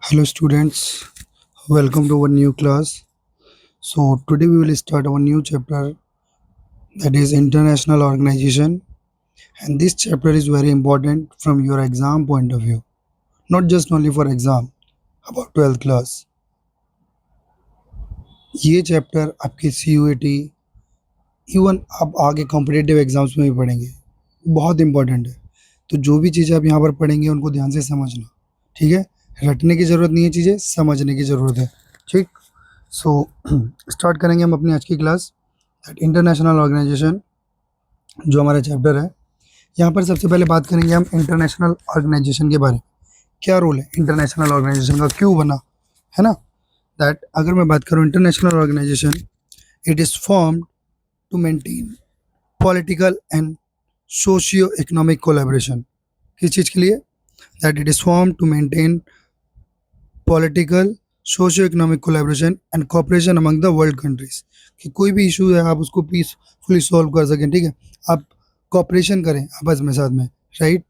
Hello students, welcome to our new class. So today we will start our new chapter, that is international organization, and this chapter is very important from your exam point of view, not just only for exam about 12th class. ये chapter आपके CUET even आप आगे competitive exams में भी पढ़ेंगे, बहुत important है। तो जो भी चीज़ें आप यहाँ पर पढ़ेंगे उनको ध्यान से समझना, ठीक है। रटने की ज़रूरत नहीं है, चीज़ें समझने की ज़रूरत है, ठीक। सो स्टार्ट करेंगे हम अपनी आज की क्लास, दैट इंटरनेशनल ऑर्गेनाइजेशन जो हमारा चैप्टर है। यहाँ पर सबसे पहले बात करेंगे हम इंटरनेशनल ऑर्गेनाइजेशन के बारे में। क्या रोल है इंटरनेशनल ऑर्गेनाइजेशन का, क्यों बना, है ना। दैट अगर मैं बात करूँ international organisation, it is formed to maintain political and socio economic collaboration. किस चीज़ के लिए, that it is formed to maintain political socio economic collaboration and cooperation among the world countries. कि कोई भी इशू है आप उसको पीसफुली सॉल्व कर सकें, ठीक है। आप कोऑपरेशन करें आपस में, साथ में, राइट।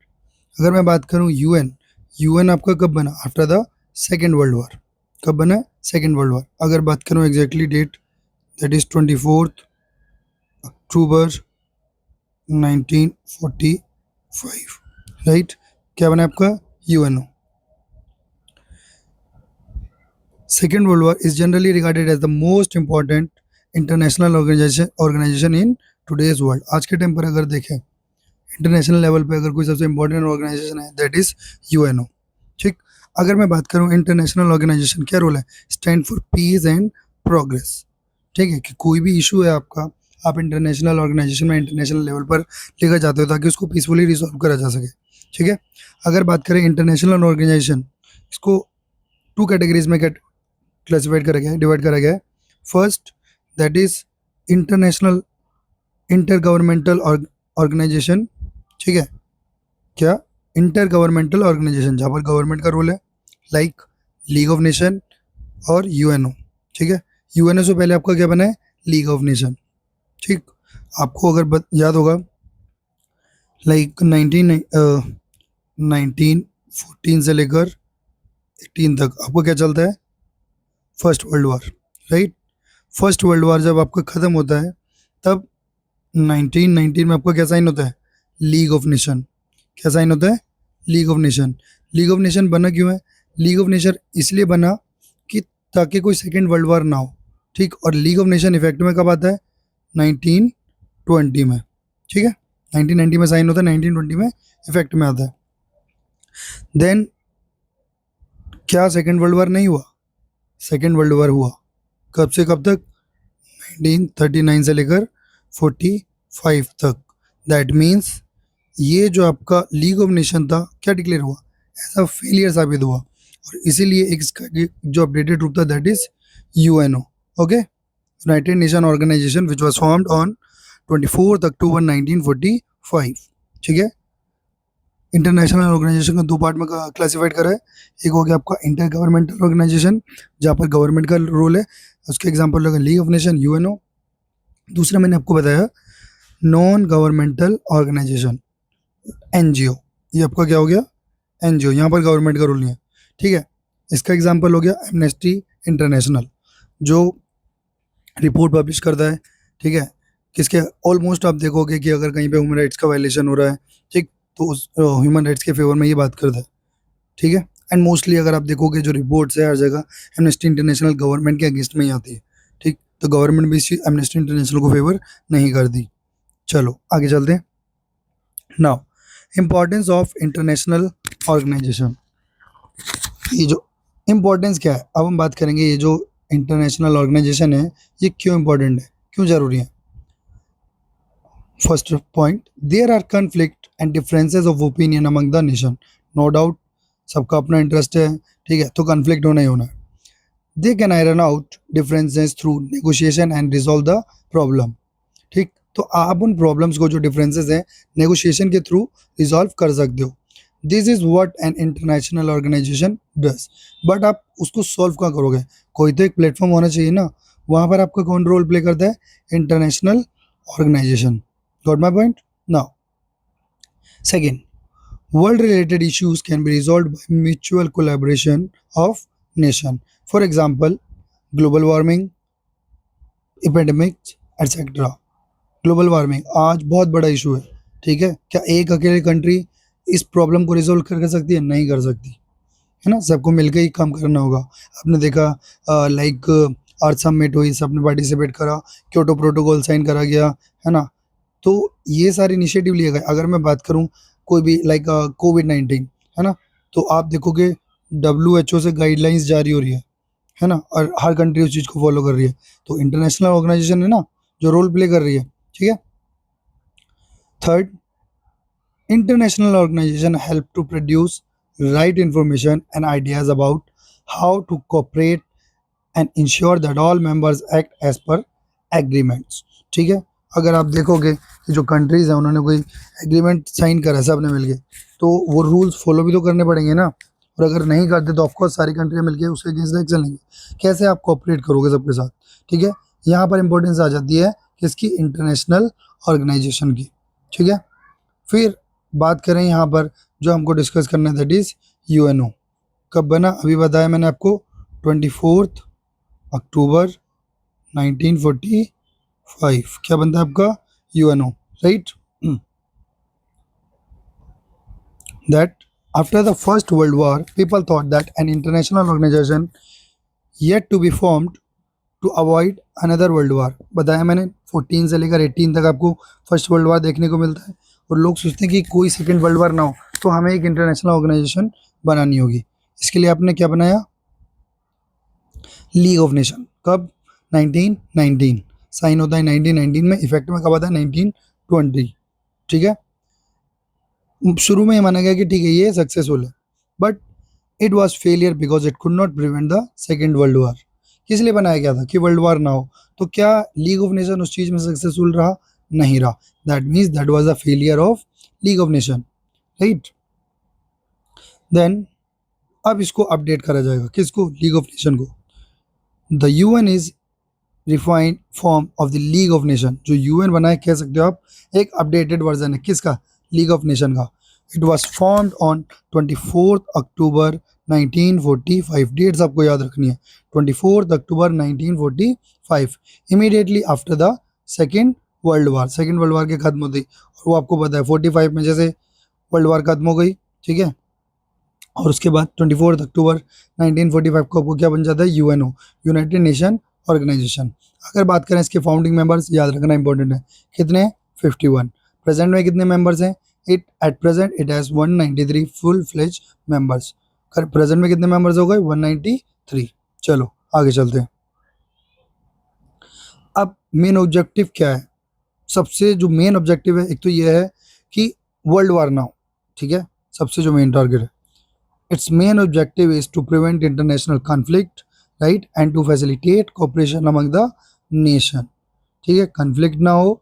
अगर मैं बात करूं यूएन आपका कब बना, after the second world war. कब बना, सेकेंड वर्ल्ड वॉर। अगर बात करूं exactly date, that is 24 October 1945, right. क्या बना आपका, UNO. Second World War is generally regarded as the most important international organization in today's world. आज के टाइम पर अगर देखें इंटरनेशनल लेवल पे अगर कोई सबसे इम्पोर्टेंट ऑर्गेनाइजेशन है, दैट इज यूएनओ, ठीक। अगर मैं बात करूं इंटरनेशनल ऑर्गेनाइजेशन क्या रोल है, stand for piece and progress, ठीक है। कि कोई भी इशू है आपका, आप इंटरनेशनल ऑर्गेनाइजेशन में इंटरनेशनल लेवल पर लेकर जाते हो ताकि उसको पीसफुली रिजॉल्व करा जा सके, ठीक है। अगर बात करें इंटरनेशनल ऑर्गेनाइजेशन, इसको टू कैटेगरीज में क्लासिफाइड करा गया है, डिवाइड करा गया है। First, that is international inter governmental organisation, ठीक है। क्या, इंटर गवर्नमेंटल ऑर्गेनाइजेशन, जहाँ पर गवर्नमेंट का रोल है, लाइक लीग ऑफ नेशन और यूएनओ, ठीक है। यूएनओ से पहले आपका क्या बना है, लीग ऑफ नेशन, ठीक। आपको अगर याद होगा, लाइक 1914 से लेकर 18 तक आपको क्या चलता है, first world war, right. First world war जब आपका ख़त्म होता है तब 1919 में आपका क्या साइन होता है, लीग ऑफ नेशन। क्या साइन होता है, league of nation. League of nation बना क्यों है, लीग ऑफ नेशन इसलिए बना कि ताकि कोई सेकेंड वर्ल्ड वॉर ना हो, ठीक। और लीग ऑफ नेशन इफेक्ट में कब आता है, 1920 में, ठीक है। 1990 में साइन होता है, 1920 में इफेक्ट में आता है। देन क्या सेकेंड वर्ल्ड वॉर नहीं हुआ, सेकेंड वर्ल्ड वॉर हुआ। कब से कब तक, 1939 से लेकर 45 तक। दैट मीन्स ये जो आपका लीग ऑफ नेशन था क्या डिक्लेयर हुआ, ऐसा फेलियर साबित हुआ। और इसीलिए एक इसका जो अपडेटेड रूप था, that is UNO, okay, United Nation Organisation, which was formed on 24 October 1945, ठीक है। इंटरनेशनल ऑर्गेनाइजेशन को दो पार्ट में क्लासिफाइड करा है। एक हो गया आपका इंटर गवर्नमेंटल ऑर्गेनाइजेशन, जहाँ पर गवर्नमेंट का रोल है, उसके एग्जाम्पल लगा लीग ऑफ नेशन, यूएनओ। दूसरा मैंने आपको बताया नॉन गवर्नमेंटल ऑर्गेनाइजेशन, एनजीओ। ये आपका क्या हो गया, एनजीओ, यहाँ पर गवर्नमेंट का रोल नहीं है, ठीक है। इसका एग्जाम्पल हो गया एमनेस्टी इंटरनेशनल, जो रिपोर्ट पब्लिश करता है, ठीक है। किसके, ऑलमोस्ट आप देखोगे कि अगर कहीं पे ह्यूमन राइट्स का वायलेशन हो रहा है, ठीक, तो उस ह्यूमन राइट्स के फेवर में ये बात करता है, ठीक है। एंड मोस्टली अगर आप देखोगे जो रिपोर्ट्स है हर जगह एमनेस्टी इंटरनेशनल गवर्नमेंट के अगेंस्ट में ही आती है, ठीक। तो गवर्नमेंट भी इस चीज़ एमनेस्टी इंटरनेशनल को फेवर नहीं करती। चलो आगे चलते हैं। Now importance of international organisation, ये जो इम्पोर्टेंस क्या है, अब हम बात करेंगे ये जो इंटरनेशनल ऑर्गेनाइजेशन है ये क्यों इम्पोर्टेंट है, क्यों ज़रूरी है। First point, there are conflict and differences of opinion among the nation. No doubt सबका अपना इंटरेस्ट है, ठीक है, तो कन्फ्लिक्ट होना ही होना है। They can iron out differences through negotiation and resolve the problem, ठीक। तो आप उन प्रॉब्लम्स को जो डिफरेंसेस हैं नेगोशिएशन के थ्रू रिजॉल्व कर सकते हो। This is what an international organisation does. But आप उसको सॉल्व कहाँ करोगे, कोई तो एक प्लेटफॉर्म होना चाहिए ना, वहाँ पर आपका कौन रोल प्ले करता है, international organisation. Got my point. Now second, World related issues can be resolved by mutual collaboration of nation. For example, global warming, epidemics, etc. Global warming आज बहुत बड़ा इशू है, ठीक है। क्या एक अकेले कंट्री इस प्रॉब्लम को रिजोल्व कर सकती है? नहीं कर सकती, है ना। सबको मिलकर ही काम करना होगा। आपने देखा लाइक अर्थ समिट हुई, सबने पार्टिसिपेट करा, क्योटो प्रोटोकॉल साइन करा गया, है ना। तो ये सारे इनिशिएटिव लिए गए। अगर मैं बात करूँ कोई भी लाइक कोविड-19, है ना, तो आप देखोगे WHO से गाइडलाइंस जारी हो रही है ना, और हर कंट्री उस चीज़ को फॉलो कर रही है। तो इंटरनेशनल ऑर्गेनाइजेशन है ना जो रोल प्ले कर रही है, ठीक है। Third, international organization help to produce right information and ideas about how to cooperate and ensure that all members act as per agreements, ठीक है। अगर आप देखोगे कि जो कंट्रीज हैं उन्होंने कोई एग्रीमेंट साइन करा है सबने मिलके, तो वो रूल्स फॉलो भी तो करने पड़ेंगे ना। और अगर नहीं करते तो ऑफकोर्स सारी कंट्रियाँ मिलके उसके अगेंस्ट एक्शन लेंगे। कैसे आप कोऑपरेट करोगे सबके साथ, ठीक है। यहाँ पर इंपॉर्टेंस आ जाती है किसकी? इंटरनेशनल ऑर्गेनाइजेशन की, ठीक है। फिर बात करें यहाँ पर जो हमको डिस्कस करना है, दैट इज़ यूएनओ। कब बना? अभी बताया मैंने आपको, 24 अक्टूबर 1945। क्या बनता है आपका? UNO, right. That after the first world war people thought that an international organisation yet to be formed to avoid another world war. बताया मैंने 14 से लेकर 18 तक आपको फर्स्ट वर्ल्ड वॉर देखने को मिलता है, और लोग सोचते हैं कि कोई सेकेंड वर्ल्ड वॉर ना हो, तो हमें एक इंटरनेशनल ऑर्गेनाइजेशन बनानी होगी। इसके लिए आपने क्या बनाया? League of nation. कब? 1919। साइन होता है 1919 में, इफेक्ट में कब आता है? 1920, ठीक है। शुरू में ये माना गया कि ठीक है ये सक्सेसफुल है, but it was failure because it could not prevent the second world war. किस लिए बनाया गया था? कि वर्ल्ड वॉर ना हो। तो क्या लीग ऑफ नेशन उस चीज़ में सक्सेसफुल रहा? नहीं रहा। That means that was a failure of League of Nation, right. Then अब इसको अपडेट करा जाएगा, किसको? लीग ऑफ नेशन को। The UN is refined form of the League of Nation. जो यूएन बना है, कह सकते हो आप, एक अपडेटेड वर्जन है किसका? लीग ऑफ नेशन का। It was formed on 24 October 1945। Dates आपको याद रखनी है, 24 October 1945, immediately after the second world war. Second world war के खत्म होते ही, और वो आपको पता है 45 में जैसे वर्ल्ड वार खत्म हो गई, ठीक है। और उसके बाद 24 अक्टूबर 1945 को आपको क्या बन जाता है? UNO, United Nation Organisation. अगर बात करें इसके फाउंडिंग मेंबर्स, याद रखना इंपॉर्टेंट है, कितने हैं? 51। प्रेजेंट में कितने मेंबर्स हैं? It at present it has 193 full fledge members. Present में कितने मेंबर्स हो गए? 193। चलो आगे चलते हैं। अब मेन ऑब्जेक्टिव क्या है? सबसे जो मेन ऑब्जेक्टिव है, एक तो ये है कि वर्ल्ड वार ना हो, ठीक है, सबसे जो मेन टारगेट है। Its main objective is to prevent international conflict, right, and to facilitate cooperation among the nation, ठीक है। कन्फ्लिक्ट ना हो,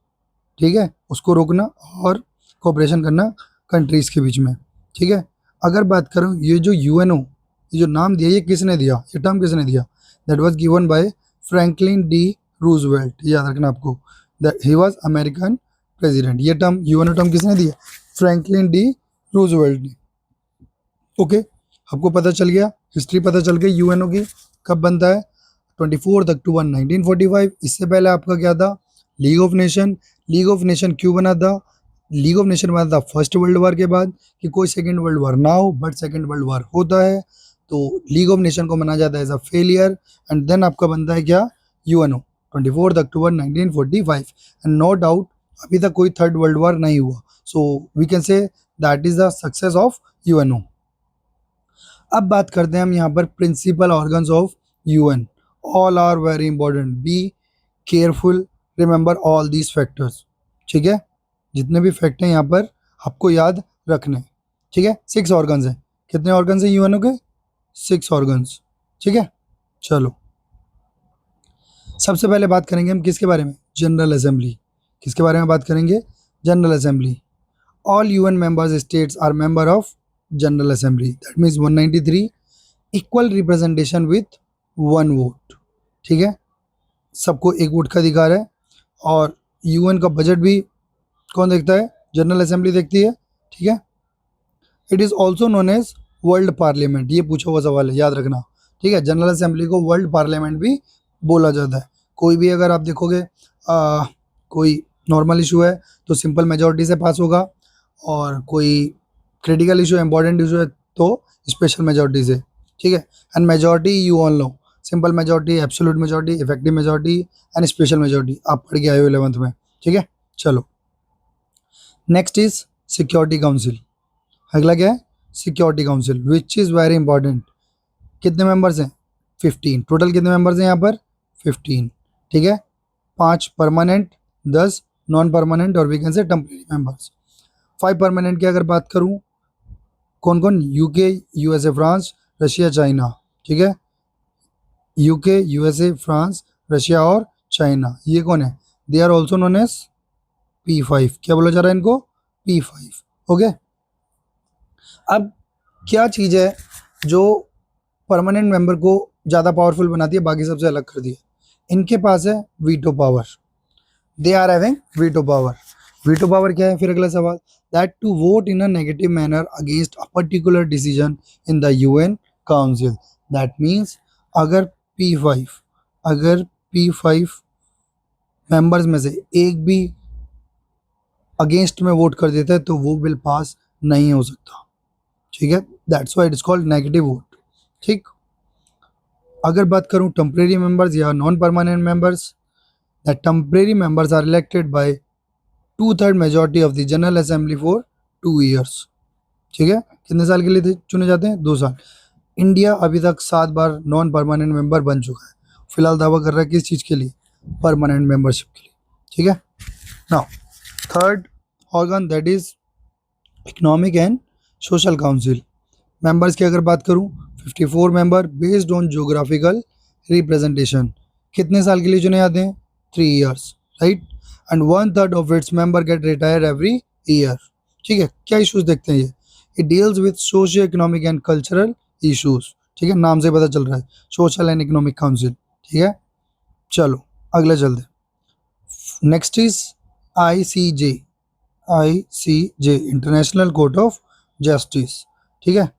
ठीक है, उसको रोकना और कोऑपरेशन करना कंट्रीज के बीच में, ठीक है। अगर बात करूँ ये जो यूएनओ, ये जो नाम दिया, ये किसने दिया? ये टर्म किसने दिया? That was given by Franklin D Roosevelt. याद रखना आपको, that he was American president. ये टर्म, यूएनओ टर्म किसने दिया? फ्रैंकलिन डी रूजवेल्ट ने। ओके, आपको पता चल गया, हिस्ट्री पता चल गई यूएनओ की। कब बनता है? 24 अक्टूबर 1945। इससे पहले आपका क्या था? League of nation. League of nation क्यों बना था? लीग ऑफ नेशन बना था फर्स्ट वर्ल्ड वॉर के बाद, कि कोई सेकेंड वर्ल्ड वॉर ना हो, बट सेकेंड वर्ल्ड वॉर होता है तो लीग ऑफ नेशन को माना जाता है as a failure, and then आपका बनता है क्या? UNO, 24 October 1945। And no doubt अभी तक कोई थर्ड वर्ल्ड वॉर नहीं हुआ, so we can say that is the success of UNO. अब बात करते हैं हम यहाँ पर principal organs of UN. All are very important, be careful, remember all these factors, ठीक है। जितने भी फैक्ट हैं यहाँ पर आपको याद रखने हैं, ठीक है। 6 ऑर्गन्स हैं। कितने ऑर्गन्स हैं यूएनओ के? 6 ऑर्गन्स, ठीक है। चलो सबसे पहले बात करेंगे हम किसके बारे में? General Assembly. किसके बारे में बात करेंगे? General Assembly. All UN members states are member of General Assembly. That means 193 equal representation with 1 vote, ठीक है। सबको एक वोट का अधिकार है, और यूएन का बजट भी कौन देखता है? जनरल असेंबली देखती है, ठीक है। It is also known as world parliament, ये पूछा हुआ सवाल है, याद रखना, ठीक है। जनरल असेंबली को वर्ल्ड पार्लियामेंट भी बोला जाता है। कोई भी अगर आप देखोगे कोई नॉर्मल इशू है तो सिंपल मेजोरिटी से पास होगा, और कोई क्रिटिकल इशू है, इंपॉर्टेंट इशू है तो स्पेशल मेजोरिटी से, ठीक है। And majority you all know, simple majority, absolute majority, effective majority and special majority, आप पढ़ के आए हो 11th में, ठीक है। चलो नेक्स्ट इज सिक्योरिटी काउंसिल। अगला क्या है? Security council, which is very important. कितने मेंबर्स हैं? 15। टोटल कितने मेंबर्स हैं यहाँ पर? 15, ठीक है। 5 परमानेंट, 10 नॉन परमानेंट, और we can say temporary members. 5 permanent की अगर बात करूँ, कौन कौन? UK, USA, France, Russia, China, ठीक है। यूके, यूएसए, फ्रांस, रशिया और चाइना, ये कौन है? They are also known as P5। क्या बोला जा रहा है इनको? P5, okay. अब क्या चीज़ है जो परमानेंट मेंबर को ज़्यादा पावरफुल बनाती है, बाकी सबसे अलग कर दी है? इनके पास है veto power, they are having veto power. Veto power क्या है? फिर अगला सवाल, that to vote in a negative manner against a particular decision in the UN council. दैट मीन्स अगर P5 अगर P5 मेंबर्स में से एक भी अगेंस्ट में वोट कर देता है तो वो बिल पास नहीं हो सकता, ठीक है। That's why it is called negative vote, ठीक। अगर बात करूं टेम्परेरी मेंबर्स या non permanent members, the temporary members are elected by 2/3 majority of the General Assembly for 2 years, ठीक है। कितने साल के लिए चुने जाते हैं? 2 साल। इंडिया अभी तक 7 बार नॉन परमानेंट मेंबर बन चुका है, फिलहाल दावा कर रहा है किस चीज़ के लिए? परमानेंट मेंबरशिप के लिए, ठीक है। Now third organ, that is Economic and Social Council. Members की अगर बात करूं, 54 member based on geographical representation. कितने साल के लिए चुने जाते हैं? 3 years, right. And 1/3 of its member get retire every year, ठीक है। क्या इश्यूज देखते हैं ये? It deals with socio economic and cultural issues, ठीक है, नाम से पता चल रहा है, सोशल एंड इकोनॉमिक काउंसिल, ठीक है। चलो अगले चलते। Next is ICJ, ICJ international court of justice, ठीक है।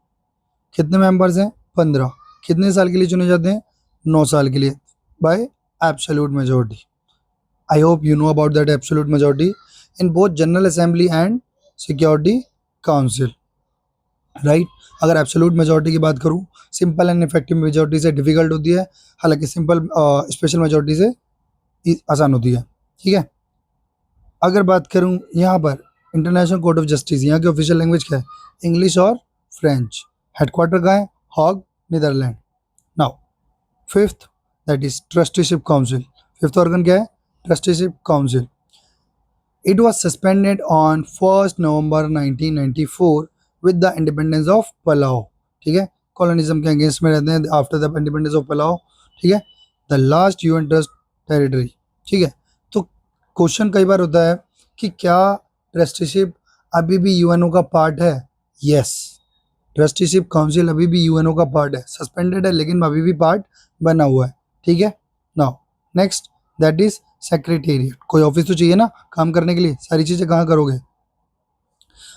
कितने मेंबर्स हैं? 15। कितने साल के लिए चुने जाते हैं? 9 साल के लिए, bye absolute majority. I hope you know about that absolute majority in both general assembly and security council, right. अगर एब्सोल्यूट मेजोरिटी की बात करूँ, सिंपल एंड इफेक्टिव मेजोरिटी से डिफिकल्ट होती है, हालांकि सिंपल स्पेशल मेजोरिटी से आसान होती है, ठीक है। अगर बात करूं यहाँ पर इंटरनेशनल कोर्ट ऑफ जस्टिस, यहाँ की ऑफिशियल लैंग्वेज क्या है? इंग्लिश और फ्रेंच। हेडक्वार्टर कहाँ है? Hague, Netherland. Now fifth, that is trusteeship council. Fifth organ क्या है? Trusteeship council. It was suspended on 1 November 1994 with the independence of Palau, ठीक है। कॉलोनिज्म के अगेंस्ट में रहते हैं after the independence of Palau, ठीक है। The last UN trust territory, ठीक है। तो क्वेश्चन कई बार होता है कि क्या ट्रस्टीशिप अभी भी यूएनओ का पार्ट है? यस, ट्रस्टीशिप काउंसिल अभी भी यूएनओ का पार्ट है, सस्पेंडेड है लेकिन अभी भी पार्ट बना हुआ है, ठीक है। Now next, that is secretariat. कोई ऑफिस तो चाहिए ना काम करने के लिए, सारी चीज़ें कहाँ करोगे?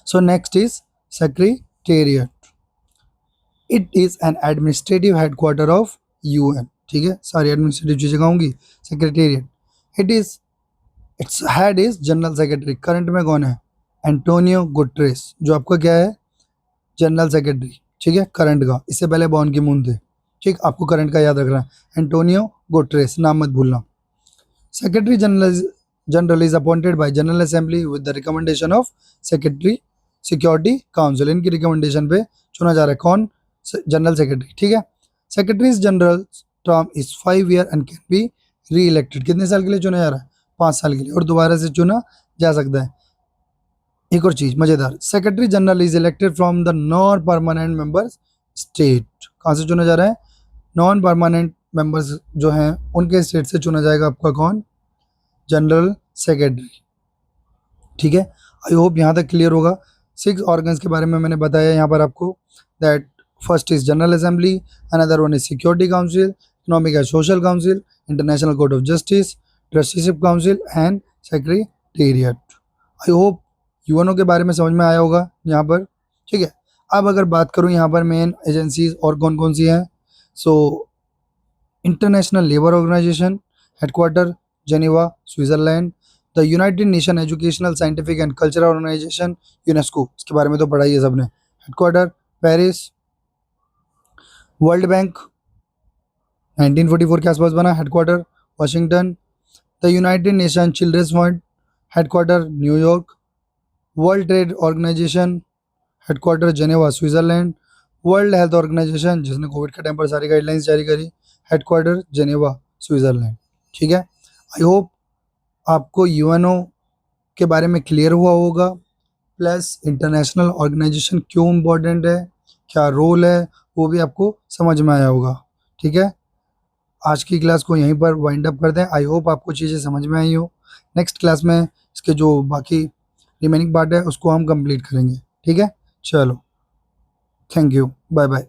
So next is secretariat. It is an administrative headquarter of UN, ठीक है, सारी एडमिनिस्ट्रेटिव चीज़ें कहाँ होंगी? Secretariat. It is its head is general secretary. Current में कौन है? एंटोनियो गुटरेस, जो आपका क्या है? जनरल सेक्रेटरी, ठीक है, करंट का। इससे पहले बॉन की मून थे, ठीक। आपको करंट का याद रखना है, एंटोनियो गुटरेस, नाम मत भूलना। Secretary general is appointed by general assembly with the recommendation of secretary security council. इनकी रिकमेंडेशन पे चुना जा रहा है कौन? जनरल सेक्रेटरी, ठीक है। Secretary general term is 5 year and can be री इलेक्टेड। कितने साल के लिए चुना जा रहा है? 5 साल के लिए, और दोबारा से चुना जा सकता है। एक और चीज मजेदार, secretary general is elected from the non permanent members state. कहाँ से चुना जा रहा है? नॉन परमानेंट मेंबर्स जो हैं उनके स्टेट से चुना जाएगा आपका कौन? जनरल सेक्रेटरी, ठीक है। आई होप यहाँ तक क्लियर होगा। 6 ऑर्गन्स के बारे में मैंने बताया यहाँ पर आपको, that first is general assembly, another one is security council, economic and Social council, international court of justice, trusteeship council and secretariat. I hope UNO के बारे में समझ में आया होगा यहाँ पर, ठीक है। अब अगर बात करूँ यहाँ पर मेन एजेंसीज और कौन कौन सी हैं, so international labour organisation headquarter Geneva Switzerland, the United Nation educational scientific and cultural organisation UNESCO, इसके बारे में तो पढ़ा ही है सबने, हेडक्वार्टर पेरिस, वर्ल्ड बैंक 1944 के आसपास बना, headquarter Washington, the United nation children's fund headquarter New York, world trade organisation headquarter Geneva Switzerland, world health organisation जिसने कोविड के टाइम पर सारी गाइडलाइंस जारी करी, हेडक्वार्टर जेनेवा स्विट्जरलैंड। ठीक है, आई होप आपको यूएनओ के बारे में क्लियर हुआ होगा, प्लस इंटरनेशनल ऑर्गेनाइजेशन क्यों इम्पोर्टेंट है, क्या रोल है, वो भी आपको समझ में आया होगा। ठीक है, आज की क्लास को यहीं पर वाइंड अप करते हैं। आई होप आपको चीज़ें समझ में आई हो। नेक्स्ट क्लास में इसके जो बाकी रिमेनिंग पार्ट है उसको हम कंप्लीट करेंगे। ठीक है, चलो, थैंक यू, बाय बाय।